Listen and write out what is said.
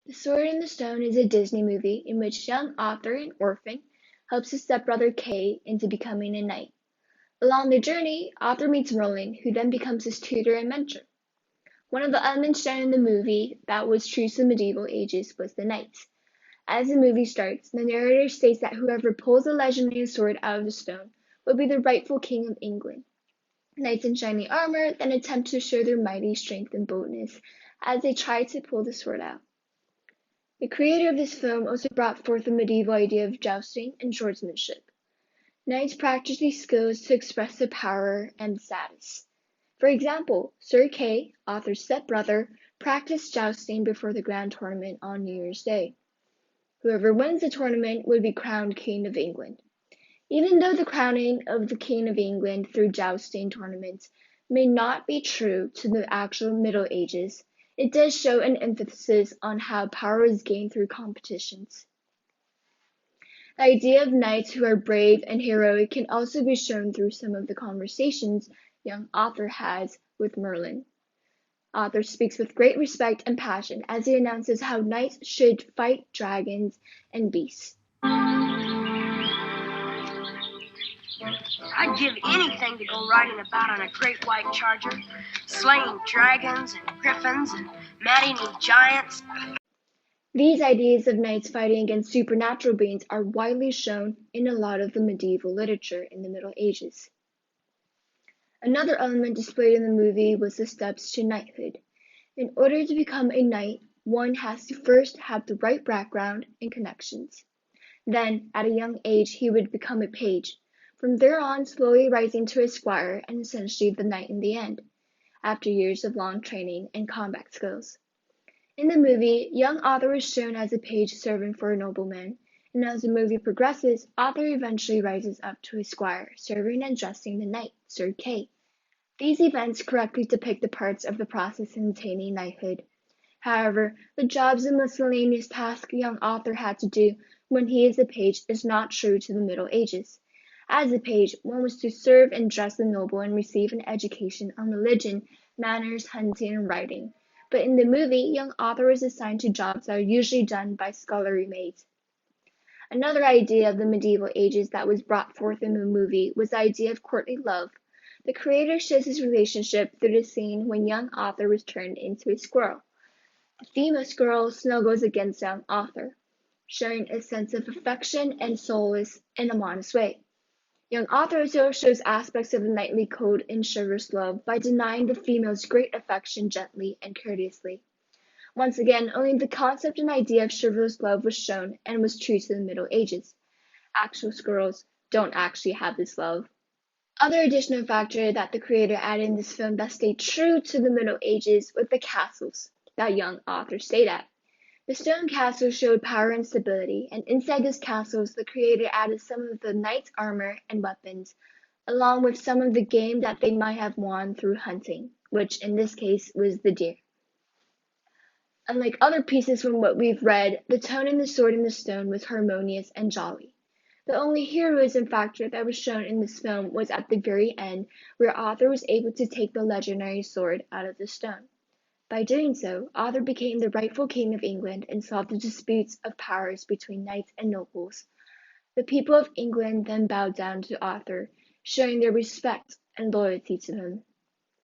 The Sword in the Stone is a Disney movie in which young Arthur, an orphan, helps his stepbrother Kay into becoming a knight. Along the journey, Arthur meets Merlin, who then becomes his tutor and mentor. One of the elements shown in the movie that was true to the medieval ages was the knights. As the movie starts, the narrator states that whoever pulls the legendary sword out of the stone will be the rightful king of England. Knights in shiny armor then attempt to show their mighty strength and boldness as they try to pull the sword out. The creator of this film also brought forth the medieval idea of jousting and swordsmanship. Knights practice these skills to express their power and status. For example, Sir Kay, Arthur's stepbrother, practiced jousting before the grand tournament on New Year's Day. Whoever wins the tournament would be crowned King of England. Even though the crowning of the King of England through jousting tournaments may not be true to the actual Middle Ages, it does show an emphasis on how power is gained through competitions. The idea of knights who are brave and heroic can also be shown through some of the conversations young Arthur has with Merlin. Arthur speaks with great respect and passion as he announces how knights should fight dragons and beasts. I'd give anything to go riding about on a great white charger, slaying dragons and griffins and man-eating giants. These ideas of knights fighting against supernatural beings are widely shown in a lot of the medieval literature in the Middle Ages. Another element displayed in the movie was the steps to knighthood. In order to become a knight, one has to first have the right background and connections. Then, at a young age, he would become a page, from there on slowly rising to a squire and essentially the knight in the end, after years of long training and combat skills. In the movie, young Arthur is shown as a page servant for a nobleman, and as the movie progresses, Arthur eventually rises up to a squire, serving and dressing the knight, Sir Kay. These events correctly depict the parts of the process in attaining knighthood. However, the jobs and miscellaneous tasks young Arthur had to do when he is a page is not true to the Middle Ages. As a page, one was to serve and dress the noble and receive an education on religion, manners, hunting, and riding. But in the movie, young Arthur is assigned to jobs that are usually done by scullery maids. Another idea of the medieval ages that was brought forth in the movie was the idea of courtly love. The creator shows his relationship through the scene when young Arthur was turned into a squirrel. The female squirrel snuggles against young Arthur, showing a sense of affection and solace in a modest way. Young Arthur also shows aspects of the knightly code in chivalrous love by denying the female's great affection gently and courteously. Once again, only the concept and idea of chivalrous love was shown and was true to the Middle Ages. Actual squirrels don't actually have this love. Other additional factor that the creator added in this film that stayed true to the Middle Ages was the castles that young Arthur stayed at. The stone castles showed power and stability, and inside those castles the creator added some of the knights' armor and weapons, along with some of the game that they might have won through hunting, which in this case was the deer. Unlike other pieces from what we've read, the tone in The Sword in the Stone was harmonious and jolly. The only heroism factor that was shown in this film was at the very end, where Arthur was able to take the legendary sword out of the stone. By doing so, Arthur became the rightful king of England and solved the disputes of powers between knights and nobles. The people of England then bowed down to Arthur, showing their respect and loyalty to him.